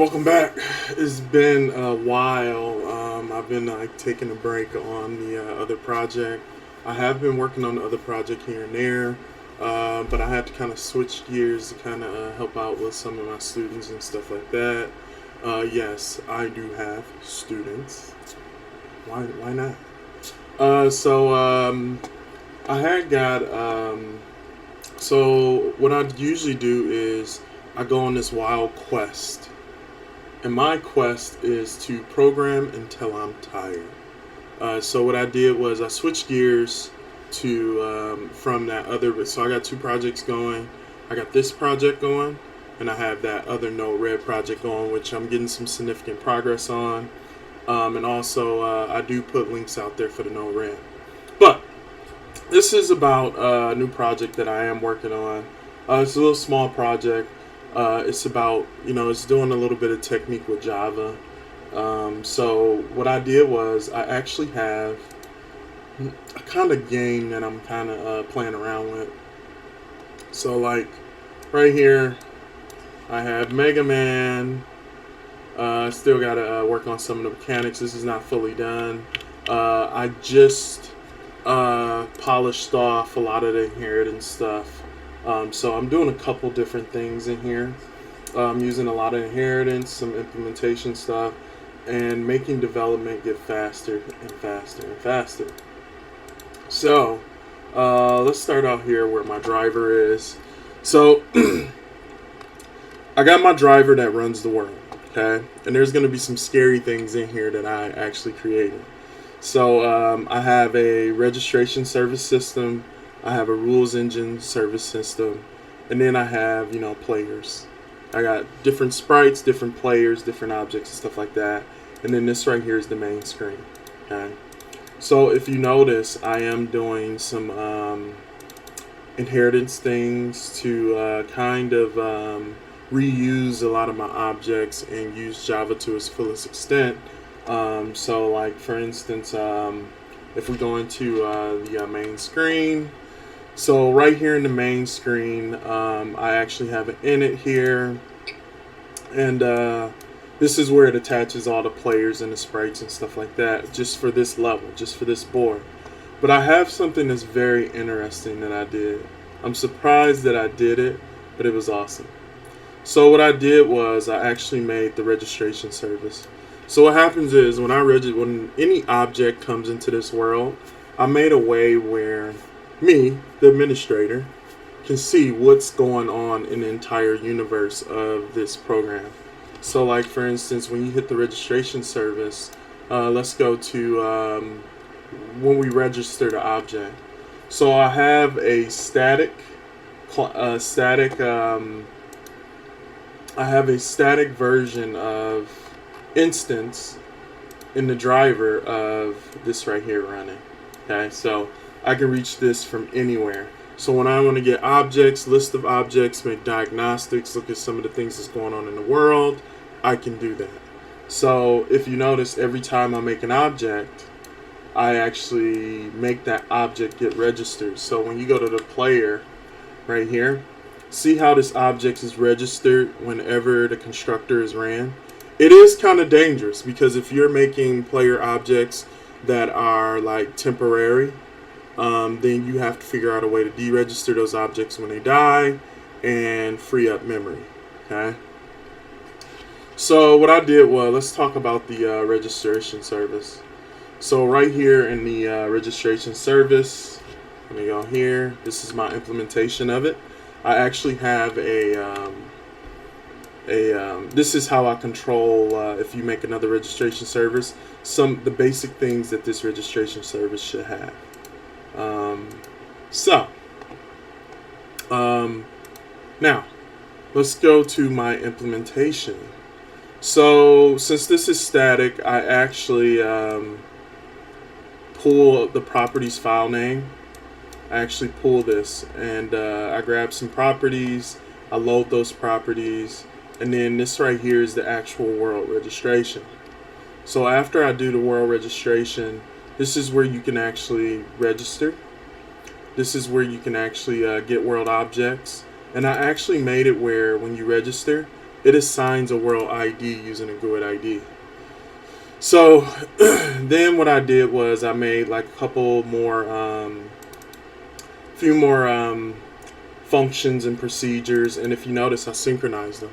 welcome back. It's been a while. I've been taking a break on the other project. I have been working on the other project here and there, but I had to kind of switch gears to kind of help out with some of my students and stuff like that. Yes, I do have students. Why not? I had got so what I usually do is I go on this wild quest, and my quest is to program until I'm tired. So what I did was I switched gears to from that other. So I got two projects going. I got this project going, and I have that other Node Red project going, which I'm getting some significant progress on. And also I do put links out there for the Node Red. But this is about a new project that I am working on. It's a little small project. It's about, it's doing a little bit of technique with Java. So what I did was I actually have a kind of game that I'm kind of playing around with. So like right here, I have Mega Man. Still got to work on some of the mechanics. This is not fully done. I just polished off a lot of the inheritance stuff. So I'm doing a couple different things in here. I'm using a lot of inheritance, some implementation stuff, and making development get faster and faster and faster. So let's start out here where my driver is. So I got my driver that runs the world, okay? And there's going to be some scary things in here that I actually created. So I have a registration service system, I have a rules engine service system, and then I have, players. I got different sprites, different players, different objects and stuff like that. And then this right here is the main screen. Okay. So if you notice, I am doing some inheritance things to kind of reuse a lot of my objects and use Java to its fullest extent. So like for instance, if we go into the main screen, so right here in the main screen, I actually have an init here, and this is where it attaches all the players and the sprites and stuff like that, just for this level, just for this board. But I have something that's very interesting that I did. I'm surprised that I did it, but it was awesome. So what I did was I actually made the registration service. So what happens is when any object comes into this world, I made a way where me, the administrator, can see what's going on in the entire universe of this program. So like for instance, when you hit the registration service, let's go to when we register the object. So I have a I have a static version of instance in the driver of this right here running. Okay, so I can reach this from anywhere. So when I want to get objects, list of objects, make diagnostics, look at some of the things that's going on in the world, I can do that. So if you notice, every time I make an object, I actually make that object get registered. So when you go to the player right here, see how this object is registered whenever the constructor is ran? It is kind of dangerous because if you're making player objects that are like temporary, then you have to figure out a way to deregister those objects when they die and free up memory. Okay. So what I did was, let's talk about the registration service. So right here in the registration service, let me go here. This is my implementation of it. I actually have this is how I control if you make another registration service, the basic things that this registration service should have. Now let's go to my implementation. So since this is static, I actually pull the properties file name. I actually pull this and I grab some properties, I load those properties, and then this right here is the actual world registration. So after I do the world registration, this is where you can actually register. This is where you can actually get world objects. And I actually made it where when you register, it assigns a world ID using a GUID ID. So then what I did was I made like a couple more, few more functions and procedures, and if you notice, I synchronized them.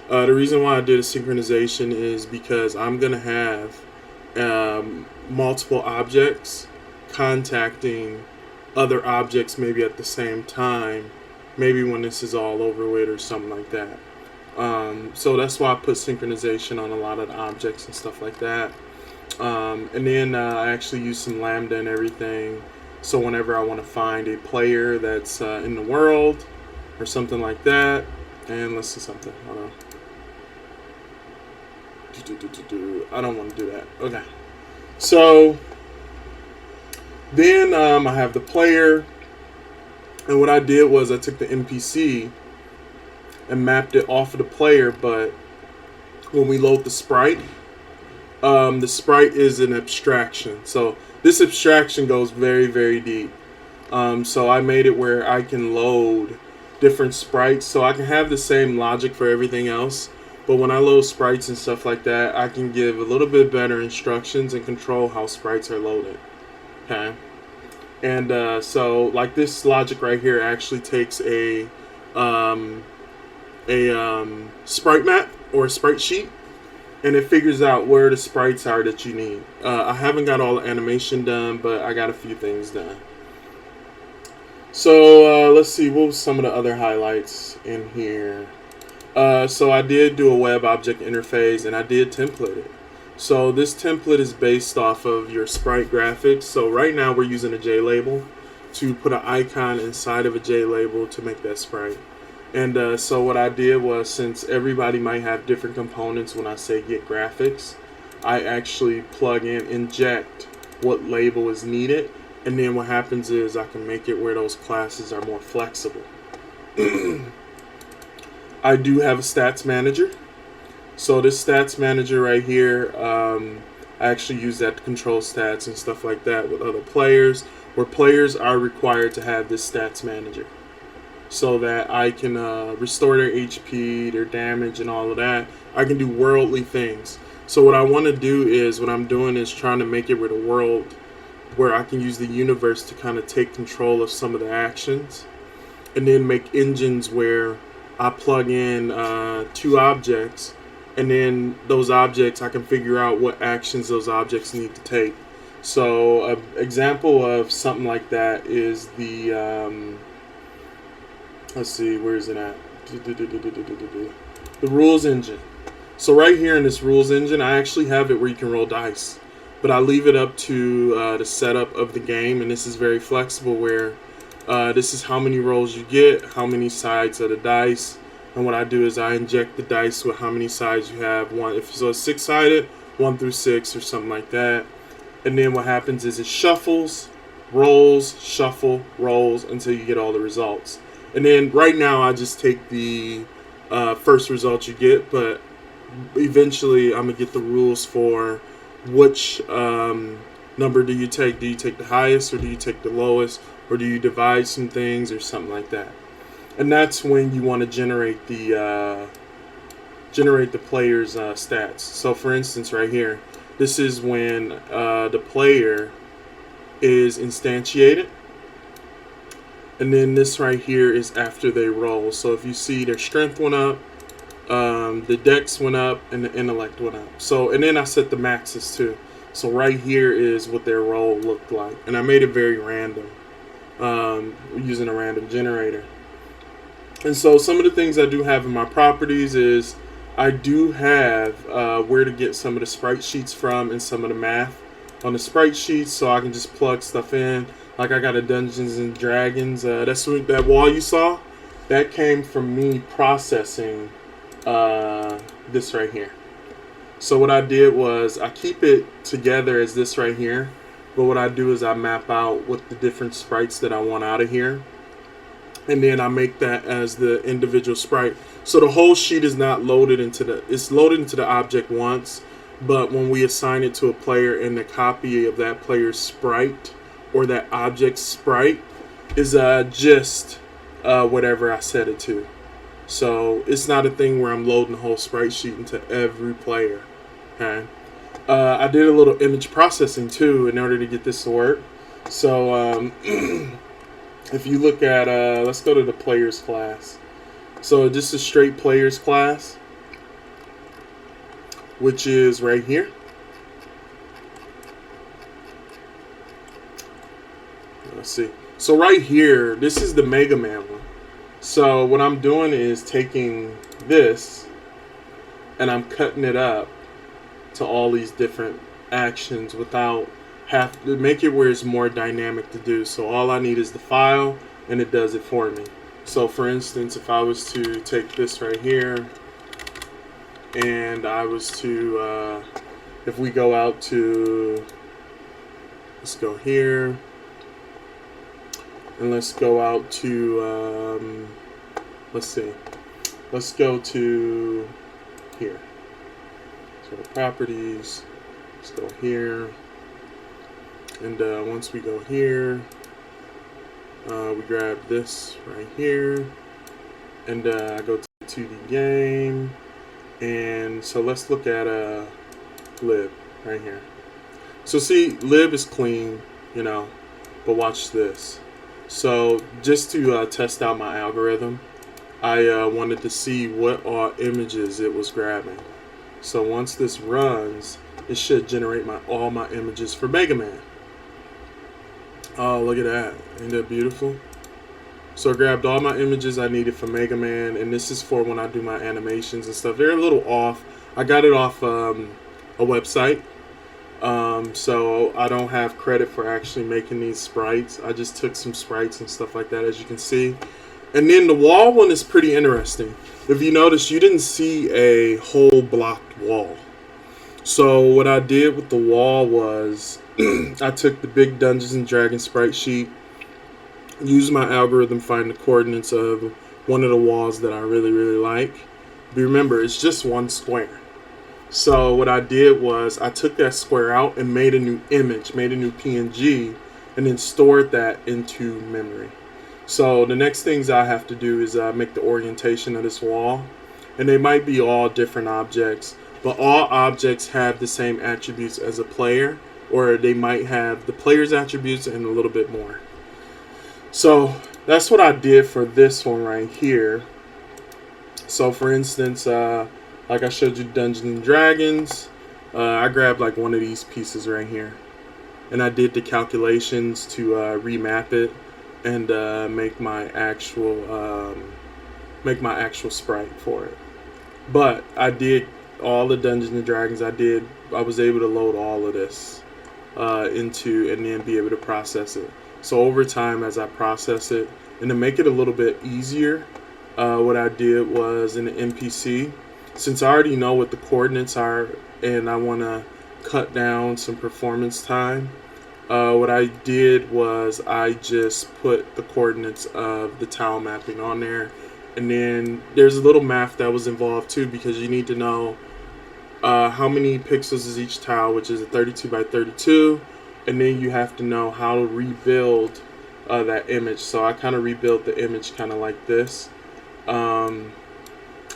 The reason why I did a synchronization is because I'm gonna have multiple objects contacting other objects maybe at the same time, maybe when this is all over with or something like that. So that's why I put synchronization on a lot of the objects and stuff like that. And then I actually use some Lambda and everything. So whenever I want to find a player that's in the world or something like that, and let's see something. Hold on. I don't want to do that. Okay. So then I have the player, and what I did was I took the NPC and mapped it off of the player, but when we load the sprite is an abstraction. So this abstraction goes very, very deep. So I made it where I can load different sprites, so I can have the same logic for everything else, but when I load sprites and stuff like that, I can give a little bit better instructions and control how sprites are loaded. Okay. And so like this logic right here actually takes a sprite map or a sprite sheet, and it figures out where the sprites are that you need. I haven't got all the animation done, but I got a few things done. So let's see, what was some of the other highlights in here? So I did do a web object interface, and I did template it. So this template is based off of your sprite graphics. So right now we're using a JLabel to put an icon inside of a JLabel to make that sprite. And so what I did was, since everybody might have different components when I say get graphics, I actually plug in, inject what label is needed, and then what happens is I can make it where those classes are more flexible. I do have a stats manager. So this stats manager right here, I actually use that to control stats and stuff like that with other players, where players are required to have this stats manager, so that I can restore their HP, their damage, and all of that. I can do worldly things. So what I want to do is, what I'm doing is trying to make it where the world, where I can use the universe to kind of take control of some of the actions, and then make engines where I plug in 2 objects, and then those objects, I can figure out what actions those objects need to take. So an example of something like that is the let's see, where is it at? The rules engine. So right here in this rules engine, I actually have it where you can roll dice, but I leave it up to the setup of the game, and this is very flexible, where this is how many rolls you get, how many sides of the dice, and what I do is I inject the dice with how many sides you have. If so, it's 6-sided, 1 through 6 or something like that. And then what happens is it shuffles, rolls, shuffle, rolls until you get all the results. And then right now I just take the first result you get, but eventually I'm gonna get the rules for which number do you take. Do you take the highest, or do you take the lowest, or do you divide some things or something like that? And that's when you want to generate the player's stats. So for instance, right here, this is when the player is instantiated, and then this right here is after they roll. So if you see, their strength went up, the dex went up, and the intellect went up. So, and then I set the maxes too. So right here is what their roll looked like, and I made it very random using a random generator. And so some of the things I do have in my properties is I do have where to get some of the sprite sheets from and some of the math on the sprite sheets, so I can just plug stuff in. Like I got a Dungeons and Dragons. That wall you saw, that came from me processing this right here. So what I did was I keep it together as this right here, but what I do is I map out what the different sprites that I want out of here, and then I make that as the individual sprite. So the whole sheet is not loaded it's loaded into the object once, but when we assign it to a player, and the copy of that player's sprite or that object sprite is just whatever I set it to. So it's not a thing where I'm loading the whole sprite sheet into every player. Okay. I did a little image processing too in order to get this to work. So if you look at, let's go to the players class. So this is straight players class, which is right here. Let's see. So right here, this is the Mega Man one. So what I'm doing is taking this and I'm cutting it up to all these different actions without have to make it where it's more dynamic to do. So all I need is the file and it does it for me. So for instance, if I was to take this right here and I was to, if we go out to, let's go here and let's go out to, let's see, let's go to here. So the properties, let's go here. And once we go here, we grab this right here, and I go to the 2D game, and so let's look at lib right here. So see, lib is clean, you know, but watch this. So just to test out my algorithm, I wanted to see what all images it was grabbing. So once this runs, it should generate all my images for Mega Man. Oh, look at that. Ain't that beautiful? So I grabbed all my images I needed for Mega Man, and this is for when I do my animations and stuff. They're a little off. I got it off a website, so I don't have credit for actually making these sprites. I just took some sprites and stuff like that, as you can see. And then the wall one is pretty interesting. If you notice, you didn't see a whole blocked wall. So what I did with the wall was I took the big Dungeons and Dragons sprite sheet, used my algorithm, find the coordinates of one of the walls that I really like. But remember, it's just one square. So what I did was I took that square out and made a new image, made a new PNG, and then stored that into memory. So the next things I have to do is make the orientation of this wall, and they might be all different objects, but all objects have the same attributes as a player, or they might have the player's attributes and a little bit more. So that's what I did for this one right here. So for instance, like I showed you Dungeons and Dragons, I grabbed like one of these pieces right here, and I did the calculations to remap it and make my actual sprite for it. But I did all the Dungeons and Dragons. I was able to load all of this into and then be able to process it. So over time, as I process it, and to make it a little bit easier, what I did was in the NPC, since I already know what the coordinates are and I want to cut down some performance time, what I did was I just put the coordinates of the tile mapping on there. And then there's a little math that was involved too, because you need to know how many pixels is each tile, which is a 32 by 32. And then you have to know how to rebuild that image. So I kind of rebuilt the image kind of like this. And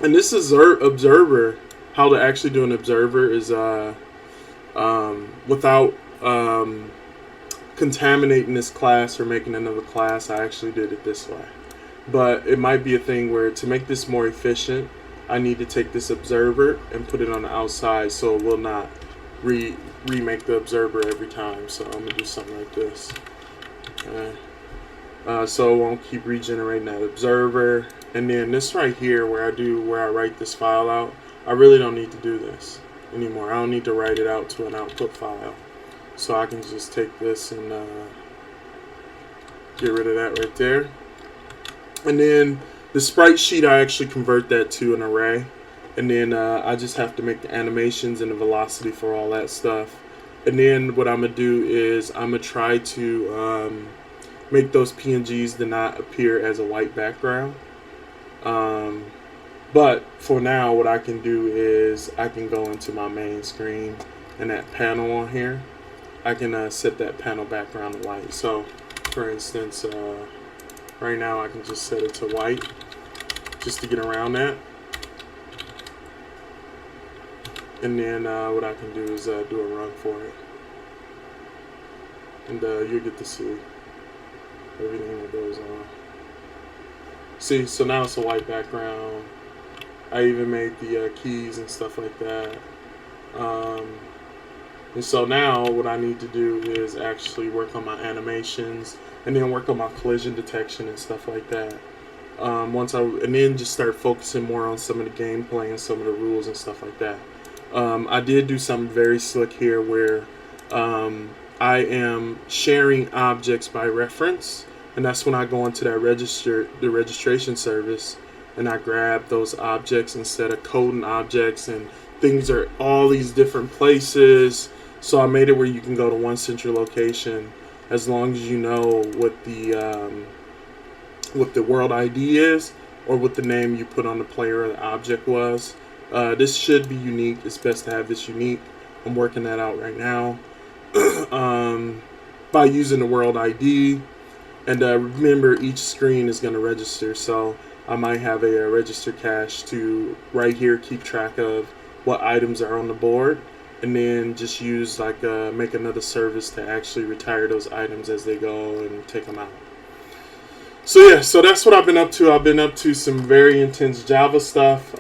this is observer. How to actually do an observer is without contaminating this class or making another class. I actually did it this way. But it might be a thing where to make this more efficient, I need to take this observer and put it on the outside so it will not remake the observer every time. So I'm going to do something like this. Okay. So it won't keep regenerating that observer. And then this right here where I write this file out, I really don't need to do this anymore. I don't need to write it out to an output file. So I can just take this and get rid of that right there. And then the sprite sheet, I actually convert that to an array. And then I just have to make the animations and the velocity for all that stuff. And then what I'm going to do is I'm going to try to make those PNGs to not appear as a white background. But for now, what I can do is I can go into my main screen and that panel on here, I can set that panel background to white. So for instance, right now I can just set it to white. just to get around that. And then what I can do is do a run for it. And you'll get to see everything that goes on. See, so now it's a white background. I even made the keys and stuff like that. And so now what I need to do is actually work on my animations and then work on my collision detection and stuff like that. And then just start focusing more on some of the gameplay and some of the rules and stuff like that. I did do something very slick here where I am sharing objects by reference, and that's when I go into that the registration service, and I grab those objects instead of coding objects, and things are all these different places. So I made it where you can go to one central location as long as you know what the world ID is or what the name you put on the player or the object was. This should be unique. It's best to have this unique. I'm working that out right now by using the world ID. And remember, each screen is going to register. So I might have a register cache to right here keep track of what items are on the board. And then just use make another service to actually retire those items as they go and take them out. So yeah, so that's what I've been up to. I've been up to some very intense Java stuff.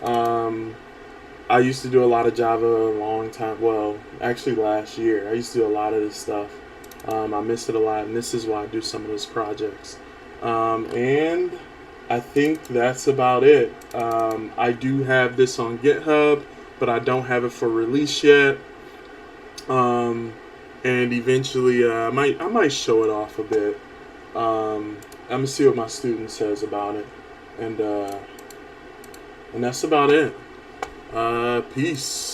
I used to do a lot of Java a long time. Well, actually last year. I used to do a lot of this stuff. I missed it a lot, and this is why I do some of those projects. And I think that's about it. I do have this on GitHub, but I don't have it for release yet. And eventually, I might show it off a bit. I'm gonna see what my student says about it, and that's about it. Peace.